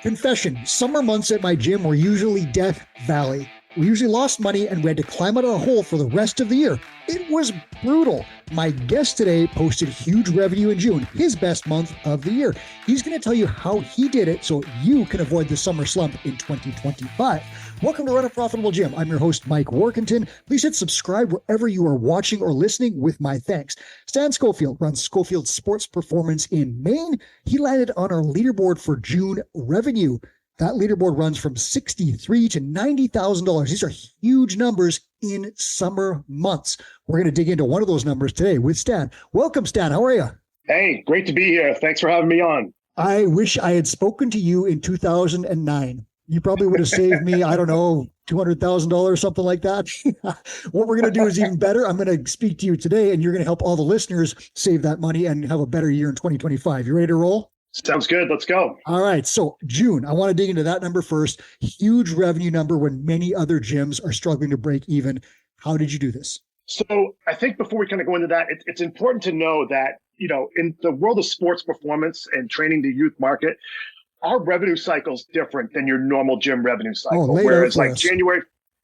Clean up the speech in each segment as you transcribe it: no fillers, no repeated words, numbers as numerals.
Confession, summer months at my gym were usually Death Valley. We usually lost money and we had to climb out of a hole for the rest of the year. It was brutal. My guest today posted huge revenue in June, his best month of the year. He's going to tell you how he did it so you can avoid the summer slump in 2025. Welcome to Run a Profitable Gym. I'm your host, Mike Warkentin. Please hit subscribe wherever you are watching or listening with my thanks. Stan Skolfield runs Skolfield Sports Performance in Maine. He landed on our leaderboard for June revenue. That leaderboard runs from $63,000 to $90,000. These are huge numbers in summer months. We're going to dig into one of those numbers today with Stan. Welcome, Stan. How are you? Hey, great to be here. Thanks for having me on. I wish I had spoken to you in 2009. You probably would have saved me, I don't know, $200,000, something like that. What we're going to do is even better. I'm going to speak to you today, and you're going to help all the listeners save that money and have a better year in 2025. You ready to roll? Sounds good. Let's go. All right. So June, I want to dig into that number first. Huge revenue number when many other gyms are struggling to break even. How did you do this? So I think before we kind of go into that, it's important to know that, in the world of sports performance and training the youth market, our revenue cycle is different than your normal gym revenue cycle. Whereas like January,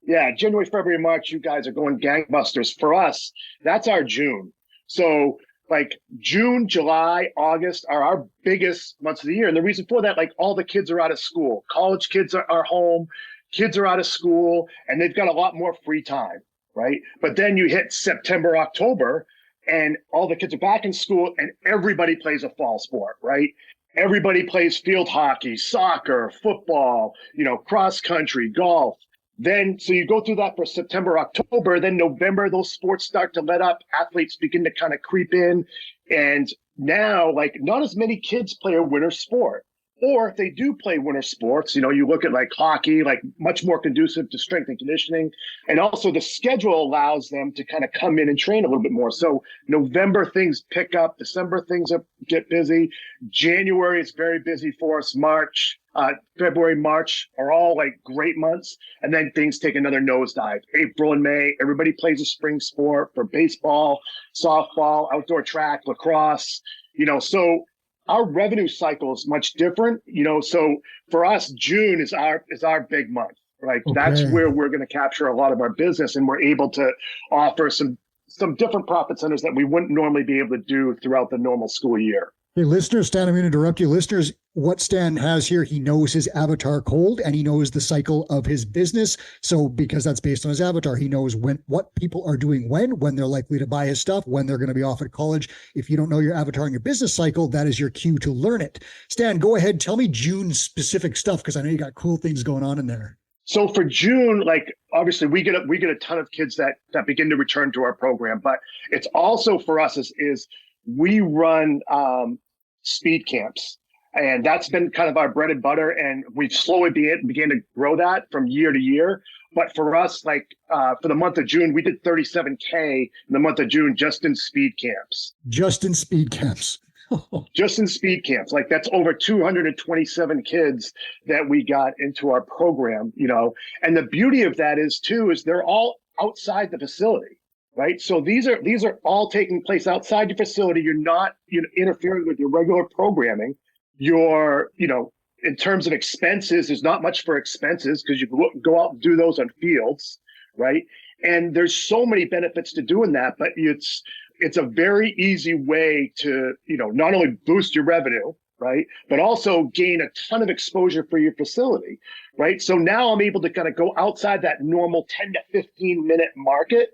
February, March, you guys are going gangbusters. For us, that's our June. So like June, July, August are our biggest months of the year. And the reason for that, like all the kids are out of school. College kids are home. Kids are out of school and they've got a lot more free time, right? But then you hit September, October, and all the kids are back in school and everybody plays a fall sport, right? Everybody plays field hockey, soccer, football, cross country, golf. Then, so you go through that for September, October, then November, those sports start to let up. Athletes begin to kind of creep in. And now, like, not as many kids play a winter sport. Or if they do play winter sports, you look at like hockey, like much more conducive to strength and conditioning. And also the schedule allows them to kind of come in and train a little bit more. So November, things pick up. December, things get busy. January is very busy for us. February, March are all like great months. And then things take another nosedive. April and May, everybody plays a spring sport for baseball, softball, outdoor track, lacrosse, so our revenue cycle is much different, so for us, June is our big month, right? Okay. That's where we're going to capture a lot of our business, and we're able to offer some different profit centers that we wouldn't normally be able to do throughout the normal school year. Hey, listeners, Stan, I'm going to interrupt you. Listeners, what Stan has here, he knows his avatar cold and he knows the cycle of his business. So because that's based on his avatar, he knows what people are doing when they're likely to buy his stuff, when they're going to be off at college. If you don't know your avatar and your business cycle, that is your cue to learn it. Stan, go ahead. Tell me June specific stuff, because I know you got cool things going on in there. So for June, like obviously we get a ton of kids that begin to return to our program, but it's also for us is we run speed camps, and that's been kind of our bread and butter, and we've slowly began to grow that from year to year. But for us, like for the month of June, we did 37K in the month of June just in speed camps. Just in speed camps. Just in speed camps. Like that's over 227 kids that we got into our program, and the beauty of that is they're all outside the facility. Right. So these are all taking place outside your facility. You're not interfering with your regular programming. You're, in terms of expenses, there's not much for expenses because you go out and do those on fields. Right. And there's so many benefits to doing that. But it's a very easy way to, not only boost your revenue, right, but also gain a ton of exposure for your facility. Right. So now I'm able to kind of go outside that normal 10 to 15 minute market,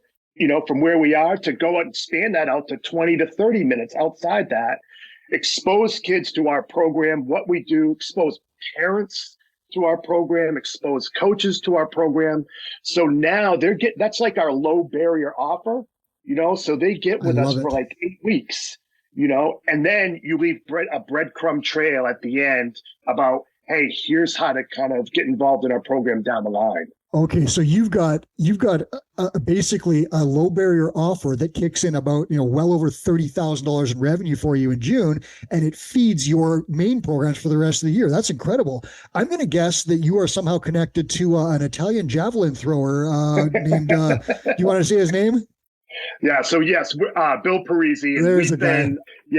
from where we are, to go and expand that out to 20 to 30 minutes outside that, expose kids to our program, what we do, expose parents to our program, expose coaches to our program. So now that's like our low barrier offer, so they get with us for like 8 weeks, and then you leave a breadcrumb trail at the end about, hey, here's how to kind of get involved in our program down the line. Okay, so you've got basically a low barrier offer that kicks in about well over $30,000 in revenue for you in June, and it feeds your main programs for the rest of the year. That's incredible. I'm going to guess that you are somehow connected to an Italian javelin thrower named. Do you want to say his name? Yeah. So yes, Bill Parisi, and There's a guy.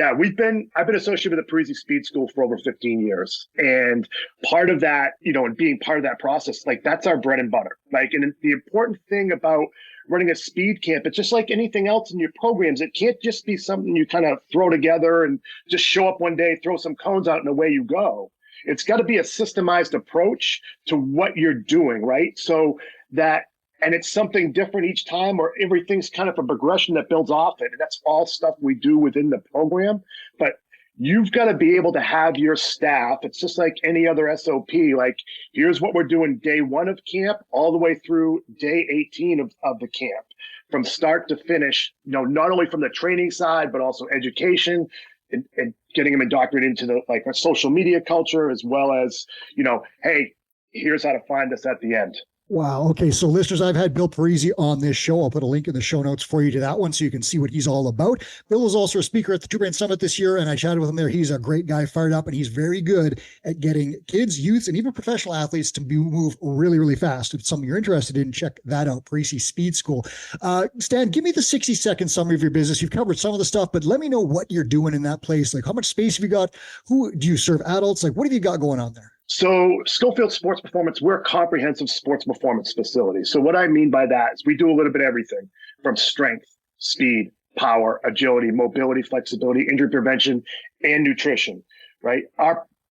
I've been associated with the Parisi Speed School for over 15 years. And part of that, and being part of that process, like that's our bread and butter. Like, and the important thing about running a speed camp, it's just like anything else in your programs. It can't just be something you kind of throw together and just show up one day, throw some cones out and away you go. It's got to be a systemized approach to what you're doing, right? So that, and it's something different each time, or everything's kind of a progression that builds off it. And that's all stuff we do within the program. But you've got to be able to have your staff. It's just like any other SOP. Like, here's what we're doing day 1 of camp all the way through day 18 of the camp, from start to finish, not only from the training side, but also education and getting them indoctrinated into the our social media culture, as well as, hey, here's how to find us at the end. Wow. Okay. So listeners, I've had Bill Parisi on this show. I'll put a link in the show notes for you to that one so you can see what he's all about. Bill was also a speaker at the Two Brain Summit this year, and I chatted with him there. He's a great guy, fired up, and he's very good at getting kids, youths, and even professional athletes to move really, really fast. If it's something you're interested in, check that out, Parisi Speed School. Stan, give me the 60-second summary of your business. You've covered some of the stuff, but let me know what you're doing in that place. Like, how much space have you got? Who do you serve adults? Like, what have you got going on there? So Skolfield Sports Performance, we're a comprehensive sports performance facility. So what I mean by that is we do a little bit of everything from strength, speed, power, agility, mobility, flexibility, injury prevention, and nutrition, right?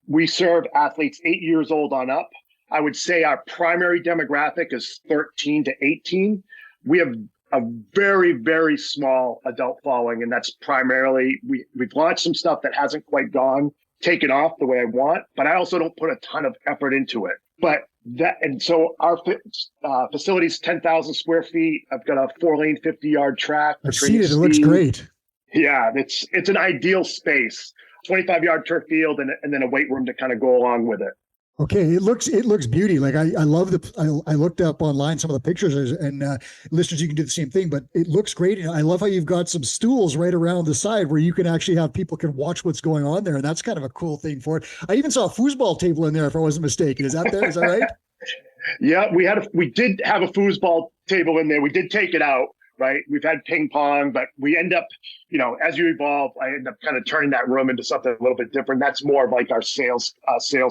We serve athletes 8 years old on up. I would say our primary demographic is 13 to 18. We have a very, very small adult following, and that's primarily, we've launched some stuff that hasn't quite taken off the way I want, but I also don't put a ton of effort into it. And so our facility's 10,000 square feet. I've got a 4-lane, 50-yard track. I've seen it. It looks great. Yeah, it's an ideal space. 25-yard turf field and then a weight room to kind of go along with it. Okay, it looks beauty. Like I love I looked up online some of the pictures, and listeners, you can do the same thing. But it looks great, and I love how you've got some stools right around the side where you can actually have people can watch what's going on there, and that's kind of a cool thing for it. I even saw a foosball table in there, if I wasn't mistaken. Is that there? Is that right? Yeah, we did have a foosball table in there. We did take it out. Right. We've had ping pong, but we end up, as you evolve, I end up kind of turning that room into something a little bit different. That's more of like our sales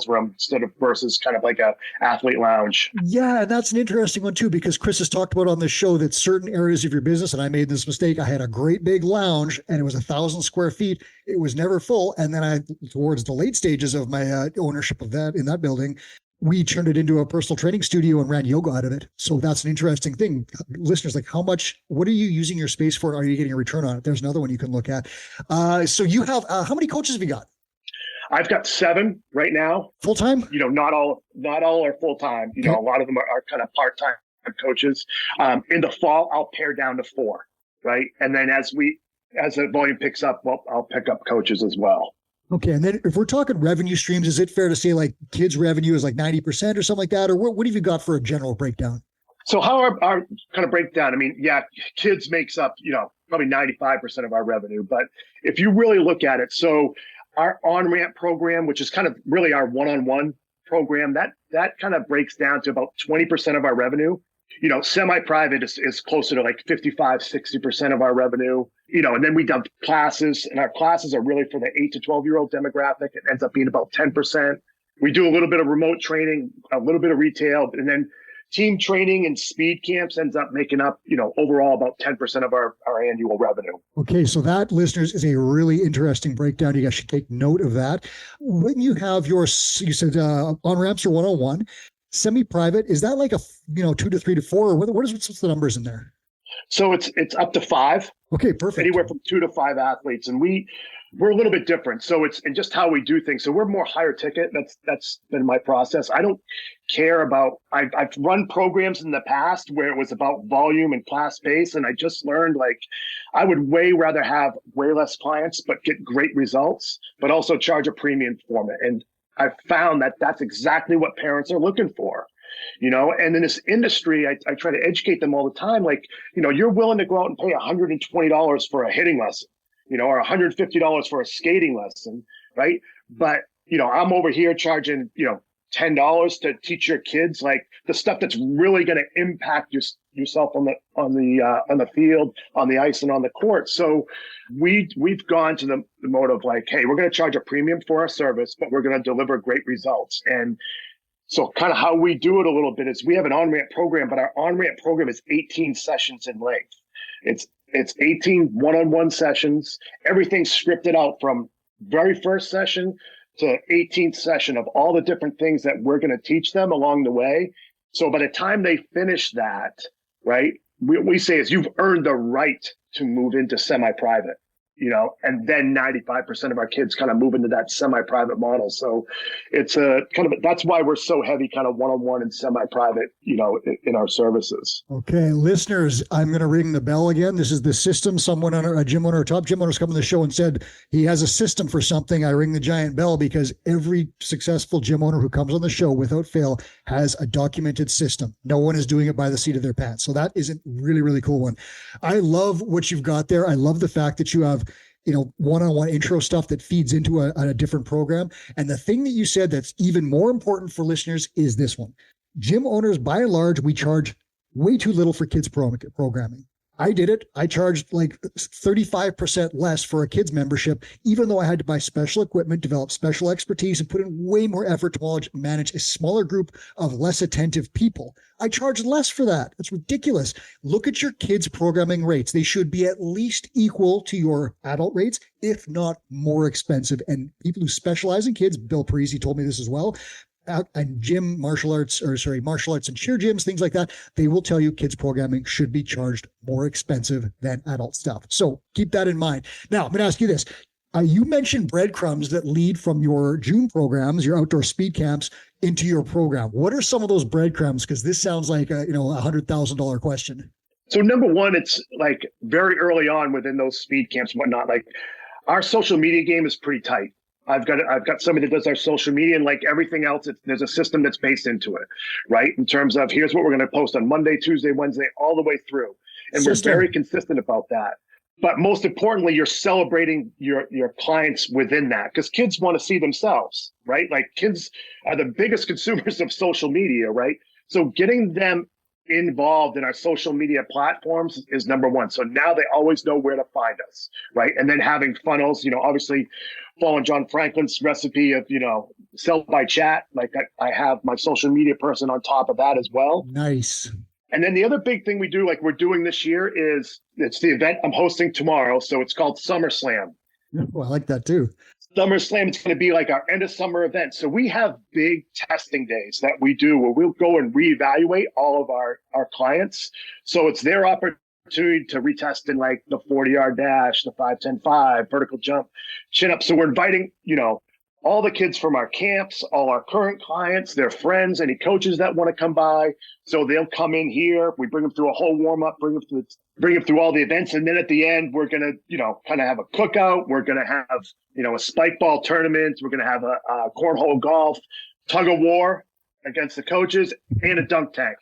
room instead of versus kind of like a athlete lounge. Yeah. And that's an interesting one too, because Chris has talked about on this show that certain areas of your business, and I made this mistake. I had a great big lounge and it was 1,000 square feet. It was never full. And then towards the late stages of my ownership of that in that building, we turned it into a personal training studio and ran yoga out of it. So that's an interesting thing. Listeners, like what are you using your space for? Are you getting a return on it? There's another one you can look at. So you have, how many coaches have you got? I've got 7 right now. Full-time? Not all are full-time. Okay. A lot of them are kind of part-time coaches. In the fall, I'll pare down to 4, right? And then as the volume picks up, well, I'll pick up coaches as well. Okay. And then if we're talking revenue streams, is it fair to say like kids revenue is like 90% or something like that? Or what have you got for a general breakdown? So how our kind of breakdown, I mean, yeah, kids makes up, probably 95% of our revenue. But if you really look at it, so our on-ramp program, which is kind of really our one-on-one program, that kind of breaks down to about 20% of our revenue. Semi-private is closer to like 55, 60% of our revenue, and then we dump classes, and our classes are really for the 8 to 12-year-old demographic. It ends up being about 10%. We do a little bit of remote training, a little bit of retail, and then team training and speed camps ends up making up, overall about 10% of our annual revenue. Okay. So that, listeners, is a really interesting breakdown. You guys should take note of that. When you have you said on-ramps or one-on-one, semi-private, is that like a 2 to 3 to 4, or what's the numbers in there? So it's up to 5. Okay, perfect. Anywhere from 2 to 5 athletes, and we're a little bit different. So it's and just how we do things. So we're more higher ticket. That's been my process. I don't care about. I've run programs in the past where it was about volume and class base, and I just learned like I would way rather have way less clients but get great results, but also charge a premium for it. And I've found that that's exactly what parents are looking for, and in this industry, I try to educate them all the time. Like, you're willing to go out and pay $120 for a hitting lesson, or $150 for a skating lesson. Right. But, I'm over here charging, $10 to teach your kids like the stuff that's really going to impact yourself on the field, on the ice, and on the court. So we've gone to the mode of like, hey, we're going to charge a premium for our service, but we're going to deliver great results. And so kind of how we do it a little bit is we have an on-ramp program, but our on-ramp program is 18 sessions in length. It's 18 one-on-one sessions. Everything's scripted out from very first session to 18th session of all the different things that we're going to teach them along the way. So by the time they finish that, right, we say is you've earned the right to move into semi-private. And then 95% of our kids kind of move into that semi-private model. So it's that's why we're so heavy kind of one-on-one and semi-private, in our services. Okay, listeners, I'm going to ring the bell again. This is the system. Someone a gym owner, a top gym owner's come on the show and said he has a system for something. I ring the giant bell because every successful gym owner who comes on the show without fail has a documented system. No one is doing it by the seat of their pants. So that is a really, really cool one. I love what you've got there. I love the fact that you have one-on-one intro stuff that feeds into a different program. And the thing that you said that's even more important for listeners is this one. Gym owners, by and large, we charge way too little for kids programming. I did it. I charged like 35% less for a kids membership, even though I had to buy special equipment, develop special expertise, and put in way more effort to manage a smaller group of less attentive people. I charged less for that. That's ridiculous. Look at your kids' programming rates. They should be at least equal to your adult rates, if not more expensive. And people who specialize in kids, Bill Parisi told me this as well, and martial arts and cheer gyms, things like that, they will tell you kids programming should be charged more expensive than adult stuff. So keep that in mind. Now, I'm going to ask you this. You mentioned breadcrumbs that lead from your June programs, your outdoor speed camps, into your program. What are some of those breadcrumbs? Because this sounds like a $100,000 question. So number one, it's like very early on within those speed camps and whatnot, like our social media game is pretty tight. I've got somebody that does our social media, and like everything else, there's a system that's based into it, right? In terms of here's what we're going to post on Monday, Tuesday, Wednesday, all the way through. And we're very consistent about that. But most importantly, you're celebrating your clients within that, because kids want to see themselves, right? Like kids are the biggest consumers of social media, right? So getting them involved in our social media platforms is number one. So now they always know where to find us, right? And then having funnels, obviously following John Franklin's recipe of, sell by chat. Like I have my social media person on top of that as well. Nice. And then the other big thing we do, like we're doing this year, is it's the event I'm hosting tomorrow. So it's called SummerSlam. Oh, I like that too. SummerSlam, it's going to be like our end of summer event. So we have big testing days that we do where we'll go and reevaluate all of our clients. So it's their opportunity to retest in like the 40-yard dash, the 5-10-5, vertical jump, chin up. So we're inviting, all the kids from our camps, all our current clients, their friends, any coaches that want to come by. So they'll come in here. We bring them through a whole warm up, bring them through all the events. And then at the end, we're going to, kind of have a cookout. We're going to have, a spike ball tournament. We're going to have a cornhole golf, tug of war against the coaches, and a dunk tank.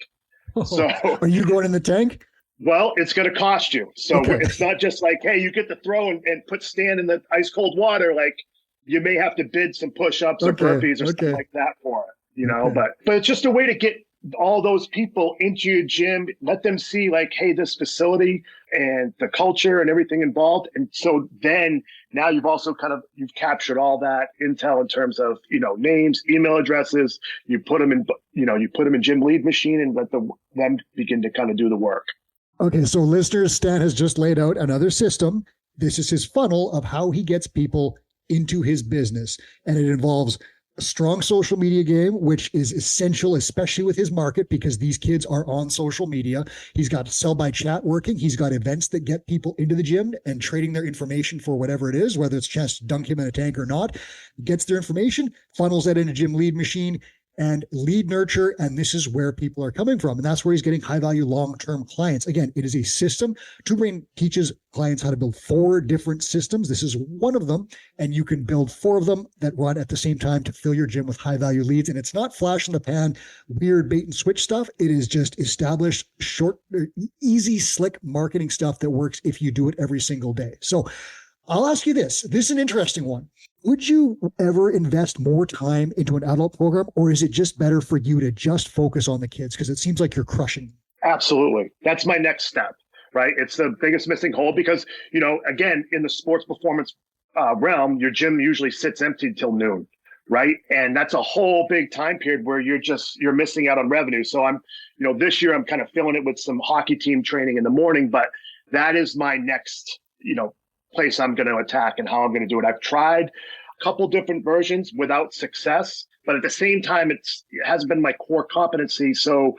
So are you going in the tank? Well, it's going to cost you. So It's not just like, hey, you get to throw and put Stan in the ice cold water. Like, you may have to bid some push-ups or burpees or something like that for it, but it's just a way to get all those people into your gym, let them see like, hey, this facility and the culture and everything involved. And so then now you've also you've captured all that intel in terms of, names, email addresses, you put them in gym lead machine and let them begin to kind of do the work. Okay. So listeners, Stan has just laid out another system. This is his funnel of how he gets people into his business. And it involves a strong social media game, which is essential, especially with his market, because these kids are on social media. He's got sell by chat working. He's got events that get people into the gym and trading their information for whatever it is, whether it's a chance to dunk him in a tank or not, gets their information, funnels that in a gym lead machine, and lead nurture. And this is where people are coming from. And that's where he's getting high value, long-term clients. Again, it is a system. TwoBrain teaches clients how to build 4 different systems. This is one of them. And you can build 4 of them that run at the same time to fill your gym with high value leads. And it's not flash in the pan, weird bait and switch stuff. It is just established, short, easy, slick marketing stuff that works if you do it every single day. So I'll ask you this. This is an interesting one. Would you ever invest more time into an adult program, or is it just better for you to just focus on the kids? Because it seems like you're crushing. Absolutely. That's my next step, right? It's the biggest missing hole because, again, in the sports performance realm, your gym usually sits empty until noon, right? And that's a whole big time period where you're missing out on revenue. So this year I'm kind of filling it with some hockey team training in the morning, but that is my next, place I'm going to attack and how I'm going to do it. I've tried a couple different versions without success, but at the same time, it hasn't been my core competency. So,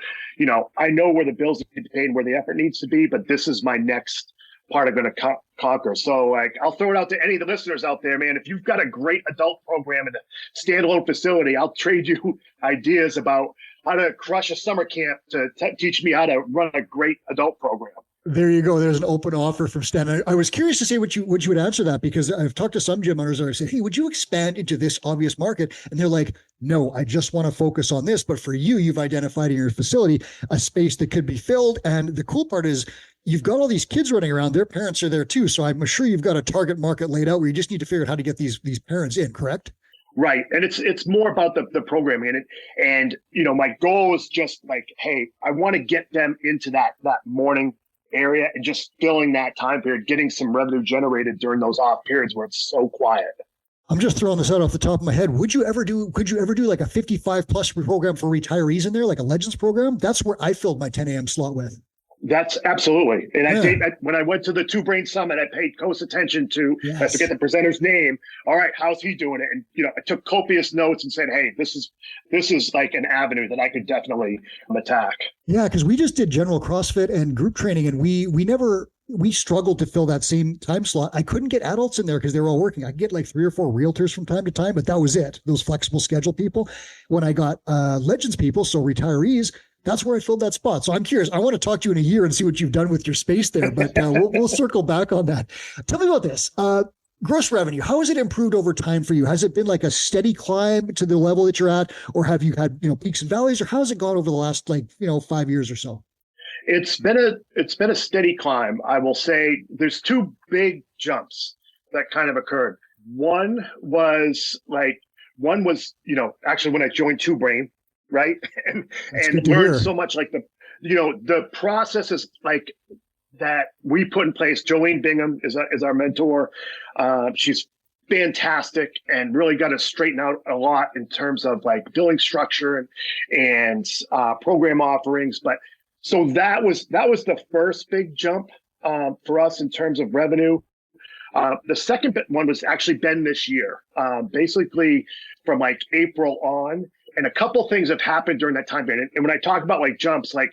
I know where the bills need to be paid and where the effort needs to be, but this is my next part I'm going to conquer. So I'll throw it out to any of the listeners out there, man. If you've got a great adult program in a standalone facility, I'll trade you ideas about how to crush a summer camp to teach me how to run a great adult program. There you go. There's an open offer from Stan. I was curious to see what you would answer that, because I've talked to some gym owners that have said, hey, would you expand into this obvious market? And they're like, no, I just want to focus on this. But for you've identified in your facility a space that could be filled. And the cool part is you've got all these kids running around. Their parents are there too. So I'm sure you've got a target market laid out where you just need to figure out how to get these parents in, correct? Right. And it's more about the programming. And my goal is just like, hey, I want to get them into that morning area and just filling that time period, getting some revenue generated during those off periods where it's so quiet. I'm just throwing this out off the top of my head. Could you ever do like a 55 plus program for retirees in there, like a Legends program? That's where I filled my 10 a.m. slot with. That's absolutely. And when I went to the Two Brain Summit, I paid close attention to, I forget the presenter's name. All right, how's he doing it? And, I took copious notes and said, hey, this is like an avenue that I could definitely attack. Yeah, because we just did general CrossFit and group training, and we struggled to fill that same time slot. I couldn't get adults in there because they were all working. I could get like 3 or 4 realtors from time to time, but that was it. Those flexible schedule people. When I got Legends people, so retirees, that's where I filled that spot. So I'm curious. I want to talk to you in a year and see what you've done with your space there, but we'll circle back on that. Tell me about this. Gross revenue. How has it improved over time for you? Has it been like a steady climb to the level that you're at, or have you had, peaks and valleys, or how has it gone over the last 5 years or so? It's been a steady climb. I will say there's 2 big jumps that kind of occurred. One was, actually when I joined Two Brain, right? And learned so much, like the processes like that we put in place. Jolene Bingham is our mentor. She's fantastic and really got us straightened out a lot in terms of like billing structure and program offerings. But so that was the first big jump for us in terms of revenue. The second one was actually been this year, basically from like April on. And a couple things have happened during that time period. And when I talk about like jumps, like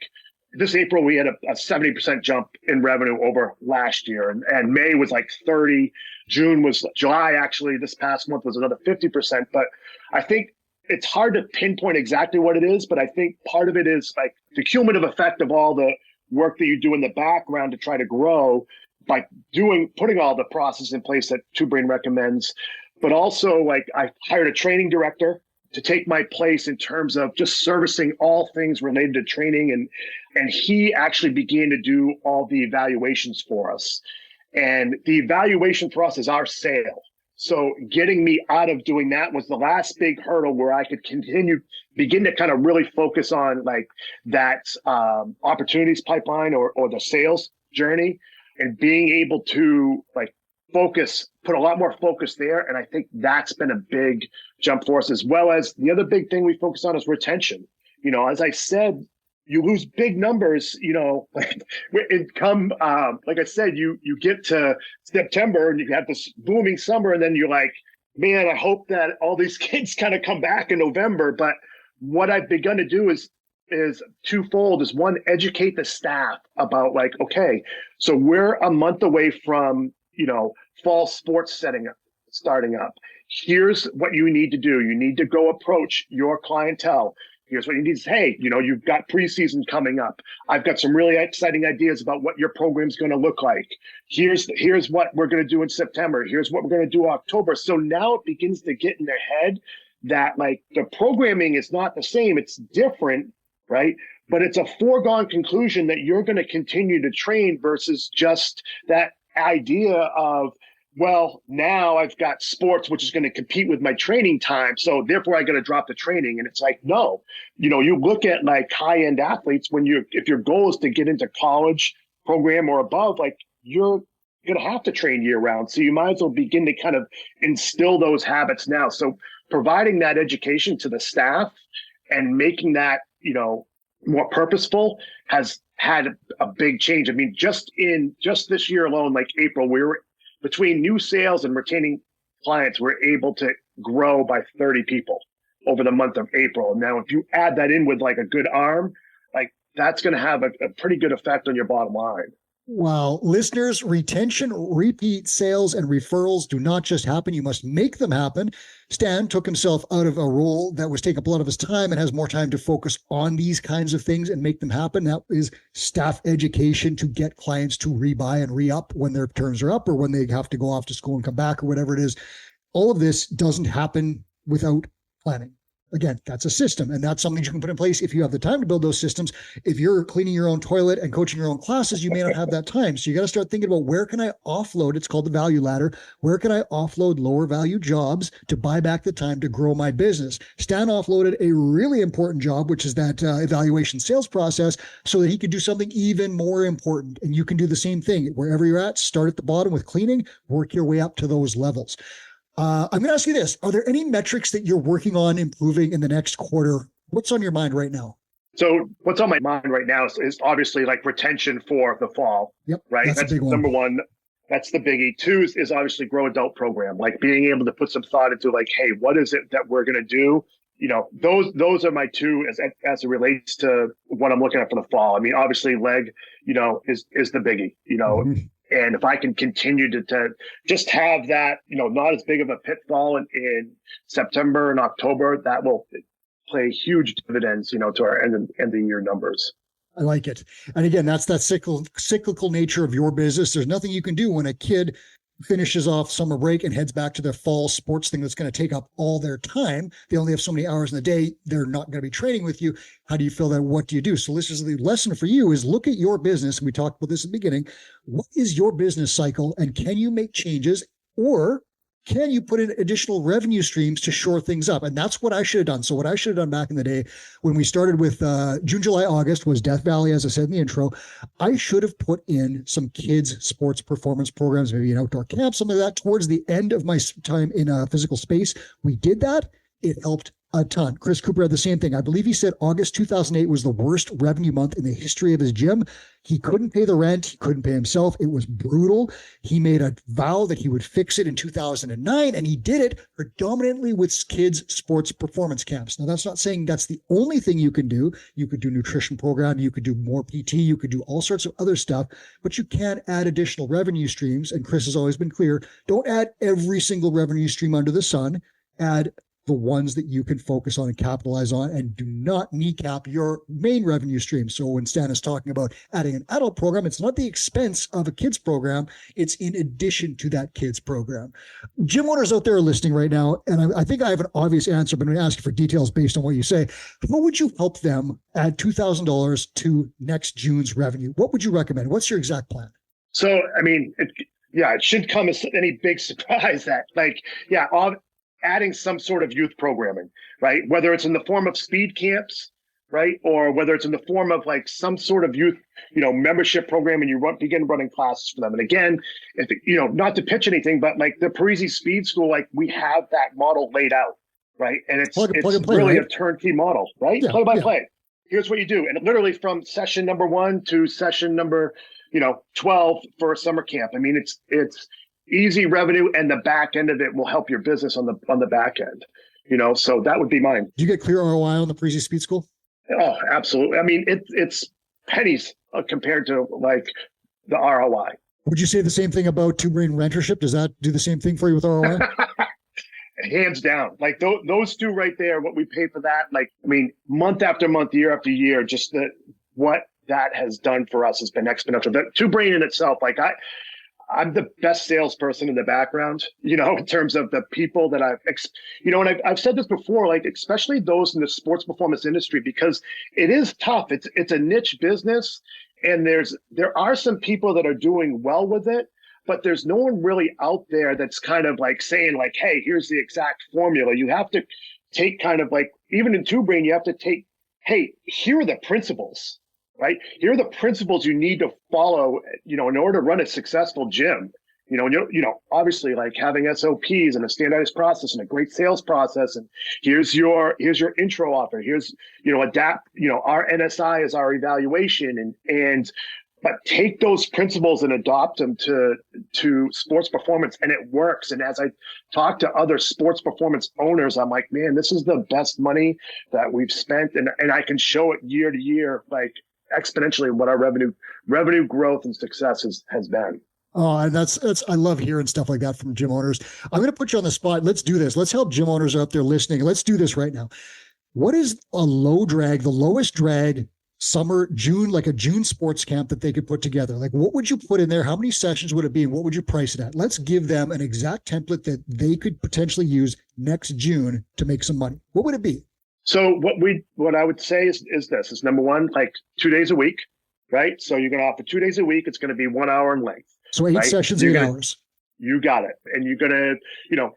this April, we had a 70% jump in revenue over last year. And May was like 30. July, actually, this past month was another 50%. But I think it's hard to pinpoint exactly what it is. But I think part of it is like the cumulative effect of all the work that you do in the background to try to grow by putting all the process in place that Two Brain recommends. But also, like, I hired a training director to take my place in terms of just servicing all things related to training. And he actually began to do all the evaluations for us. And the evaluation for us is our sale. So getting me out of doing that was the last big hurdle where I could begin to kind of really focus on like that opportunities pipeline or the sales journey, and being able to like put a lot more focus there. And I think that's been a big jump for us, as well as the other big thing we focus on is retention. As I said, you lose big numbers, like I said, you get to September and you have this booming summer, and then you're like, man, I hope that all these kids kind of come back in November. But what I've begun to do is twofold. Is one, educate the staff about like, okay, so we're a month away from, fall sports starting up. Here's what you need to do. You need to go approach your clientele. Here's what you need to say. Hey, you've got preseason coming up. I've got some really exciting ideas about what your program's going to look like. Here's what we're going to do in September. Here's what we're going to do in October. So now it begins to get in their head that like the programming is not the same. It's different, right? But it's a foregone conclusion that you're going to continue to train versus just that idea of well, now I've got sports, which is going to compete with my training time. So therefore I got to drop the training. And it's like, no, you look at like high end athletes if your goal is to get into college program or above, like you're going to have to train year round. So you might as well begin to kind of instill those habits now. So providing that education to the staff and making that, more purposeful has had a big change. I mean, just this year alone, like April, we were between new sales and retaining clients, we're able to grow by 30 people over the month of April. Now, if you add that in with like a good arm, like that's going to have a pretty good effect on your bottom line. Wow. Listeners, retention, repeat sales, and referrals do not just happen. You must make them happen. Stan took himself out of a role that was taking up a lot of his time and has more time to focus on these kinds of things and make them happen. That is staff education to get clients to rebuy and re-up when their terms are up or when they have to go off to school and come back or whatever it is. All of this doesn't happen without planning. Again, that's a system, and that's something you can put in place if you have the time to build those systems. If you're cleaning your own toilet and coaching your own classes, you may not have that time. So you got to start thinking about where can I offload? It's called the value ladder. Where can I offload lower value jobs to buy back the time to grow my business? Stan offloaded a really important job, which is that evaluation sales process, so that he could do something even more important. And you can do the same thing. Wherever you're at, start at the bottom with cleaning, work your way up to those levels. I'm going to ask you this. Are there any metrics that you're working on improving in the next quarter? What's on your mind right now? So what's on my mind right now is obviously like retention for the fall. Yep. Right. That's a big number one. That's the biggie. Two is obviously grow adult program, like being able to put some thought into like, hey, what is it that we're going to do? Those are my two as it relates to what I'm looking at for the fall. I mean, obviously leg, is the biggie, Mm-hmm. And if I can continue to just have that, not as big of a pitfall in September and October, that will play huge dividends, to our end of the year numbers. I like it. And again, that's that cyclical nature of your business. There's nothing you can do when a kid finishes off summer break and heads back to their fall sports thing that's going to take up all their time. They only have so many hours in the day. They're not going to be training with you. How do you feel that? What do you do? So this is the lesson for you is look at your business. And we talked about this at the beginning. What is your business cycle and can you make changes or can you put in additional revenue streams to shore things up? And that's what I should have done. So what I should have done back in the day when we started with June, July, August was Death Valley, as I said in the intro. I should have put in some kids sports performance programs, maybe an outdoor camp, some of that towards the end of my time in a physical space. We did that. It helped a ton. Chris Cooper had the same thing. I believe he said August 2008 was the worst revenue month in the history of his gym. He couldn't pay the rent. He couldn't pay himself. It was brutal. He made a vow that he would fix it in 2009, and he did it predominantly with kids' sports performance camps. Now, that's not saying that's the only thing you can do. You could do nutrition program. You could do more PT. You could do all sorts of other stuff, but you can add additional revenue streams. And Chris has always been clear, don't add every single revenue stream under the sun. Add the ones that you can focus on and capitalize on, and do not kneecap your main revenue stream. So when Stan is talking about adding an adult program, it's not the expense of a kids program. It's in addition to that kids program. Gym owners out there are listening right now, and I think I have an obvious answer, but I'm going to ask you for details based on what you say. How would you help them add $2,000 to next June's revenue? What would you recommend? What's your exact plan? So, I mean, it should come as any big surprise that adding some sort of youth programming, right? Whether it's in the form of speed camps, right? Or whether it's in the form of like some sort of youth, membership program and you begin running classes for them. And again, if not to pitch anything, but like the Parisi Speed School, like we have that model laid out, right? And it's play, really right? a turnkey model, right? Yeah, play by play. Here's what you do. And literally from session number 1 to session number, 12 for a summer camp. I mean, it's easy revenue, and the back end of it will help your business on the back end. So that would be mine. Do you get clear ROI on the Parisi Speed School? Oh, absolutely. I mean, it's pennies compared to like the ROI. Would you say the same thing about Two Brain Rentership? Does that do the same thing for you with ROI? Hands down. Like those two right there, what we pay for that, like, I mean, month after month, year after year, just what that has done for us has been exponential. The Two Brain in itself, like I'm the best salesperson in the background, in terms of the people that and I've said this before, like, especially those in the sports performance industry, because it is tough. It's a niche business, and there are some people that are doing well with it, but there's no one really out there that's kind of like saying like, hey, here's the exact formula. You have to take kind of like, even in Two Brain, you have to take, hey, here are the principles, right? Here are the principles you need to follow, in order to run a successful gym. Obviously like having SOPs and a standardized process and a great sales process. And here's your intro offer. Here's, adapt, our NSI is our evaluation but take those principles and adopt them to sports performance, and it works. And as I talk to other sports performance owners, I'm like, man, this is the best money that we've spent. And I can show it year to year, like exponentially what our revenue growth and success has been. Oh, and that's I love hearing stuff like that from gym owners. I'm going to put you on the spot. Let's do this. Let's help gym owners out there listening. Let's do this right now. What is the lowest drag summer, June, like a June sports camp that they could put together? Like, what would you put in there? How many sessions would it be? And what would you price it at? Let's give them an exact template that they could potentially use next June to make some money. What would it be? So what I would say is this is number one, like 2 days a week, right? So you're going to offer 2 days a week. It's going to be 1 hour in length. So 8 sessions, 8 hours. You got it. And you're going to,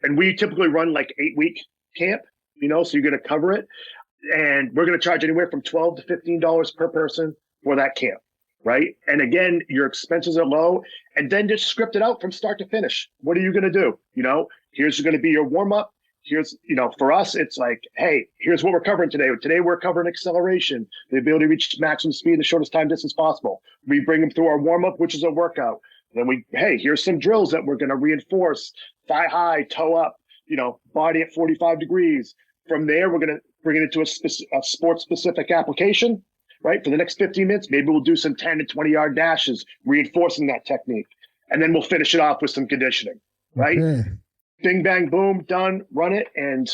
and we typically run like 8-week camp, so you're going to cover it. And we're going to charge anywhere from $12 to $15 per person for that camp, right? And again, your expenses are low, and then just script it out from start to finish. What are you going to do? Here's going to be your warm up. Here's, for us, it's like, hey, here's what we're covering today. Today, we're covering acceleration, the ability to reach maximum speed in the shortest time distance possible. We bring them through our warm up, which is a workout. Then here's some drills that we're going to reinforce: thigh high, toe up, body at 45 degrees. From there, we're going to bring it into a sports specific application, right? For the next 15 minutes, maybe we'll do some 10 to 20 yard dashes, reinforcing that technique. And then we'll finish it off with some conditioning, right? Okay. Bing, bang, boom, done, run it. And,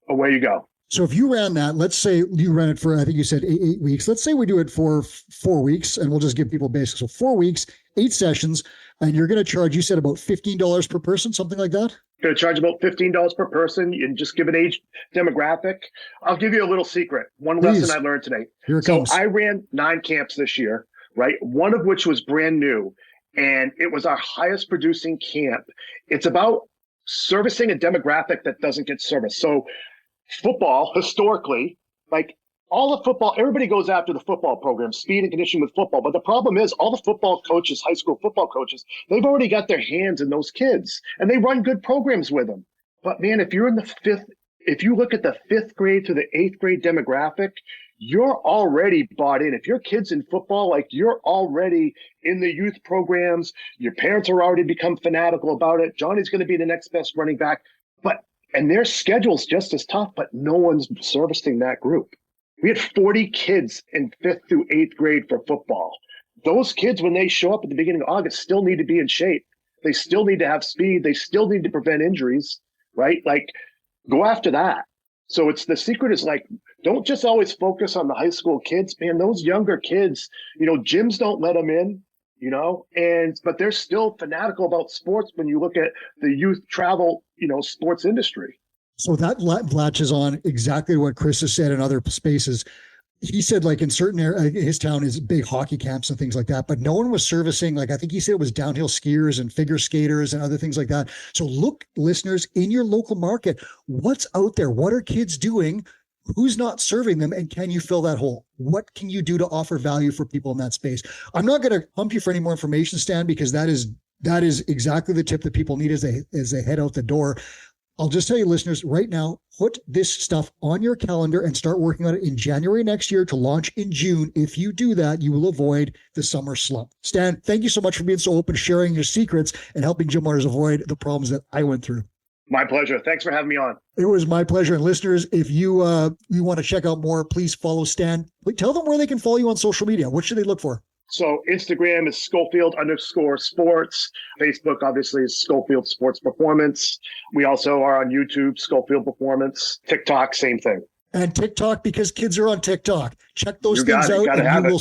away you go. So if you ran that, let's say you ran it for, I think you said 8 weeks. Let's say we do it for 4 weeks, and we'll just give people basics. So 4 weeks, 8 sessions, and you're going to charge, you said about $15 per person, something like that? Going to charge about $15 per person, and just give an age demographic. I'll give you a little secret. One lesson I learned today. Here it comes. I ran 9 camps this year, right? One of which was brand new, and it was our highest producing camp. It's about servicing a demographic that doesn't get serviced. So football, historically, like all the football, everybody goes after the football program, speed and conditioning with football. But the problem is all the football coaches, high school football coaches, they've already got their hands in those kids and they run good programs with them. But man, if you look at the 5th grade to the 8th grade demographic, you're already bought in. If your kid's in football, like you're already in the youth programs, your parents are already become fanatical about it. Johnny's going to be the next best running back. And their schedule's just as tough, but no one's servicing that group. We had 40 kids in 5th through 8th grade for football. Those kids, when they show up at the beginning of August, still need to be in shape. They still need to have speed. They still need to prevent injuries, right? Like, go after that. So the secret is like, don't just always focus on the high school kids, man. Those younger kids, gyms don't let them in, but they're still fanatical about sports when you look at the youth travel, sports industry. So that latches on exactly what Chris has said in other spaces. He said, like in certain areas, his town is big hockey camps and things like that, but no one was servicing, like I think he said it was downhill skiers and figure skaters and other things like that. So look, listeners, in your local market, what's out there? What are kids doing? Who's not serving them? And can you fill that hole? What can you do to offer value for people in that space? I'm not going to pump you for any more information, Stan, because that is exactly the tip that people need as they head out the door. I'll just tell you, listeners, right now, put this stuff on your calendar and start working on it in January next year to launch in June. If you do that, you will avoid the summer slump. Stan, thank you so much for being so open, sharing your secrets, and helping gym owners avoid the problems that I went through. My pleasure. Thanks for having me on. It was my pleasure. And listeners, if you want to check out more, please follow Stan. Tell them where they can follow you on social media. What should they look for? So Instagram is Skolfield_sports. Facebook, obviously, is Skolfield Sports Performance. We also are on YouTube, Skolfield Performance. TikTok, same thing. And TikTok, because kids are on TikTok. Check those things out, and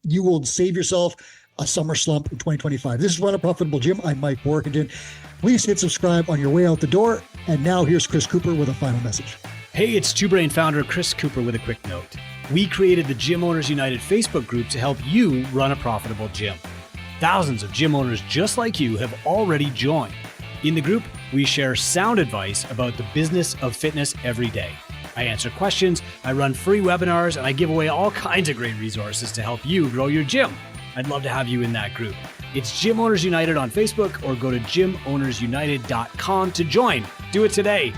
you will save yourself a summer slump in 2025. This is Run a Profitable Gym. I'm Mike Warkentin. Please hit subscribe on your way out the door. And now here's Chris Cooper with a final message. Hey, it's Two Brain founder Chris Cooper with a quick note. We created the Gym Owners United Facebook group to help you run a profitable gym. Thousands of gym owners just like you have already joined. In the group, we share sound advice about the business of fitness every day. I answer questions, I run free webinars, and I give away all kinds of great resources to help you grow your gym. I'd love to have you in that group. It's Gym Owners United on Facebook, or go to gymownersunited.com to join. Do it today.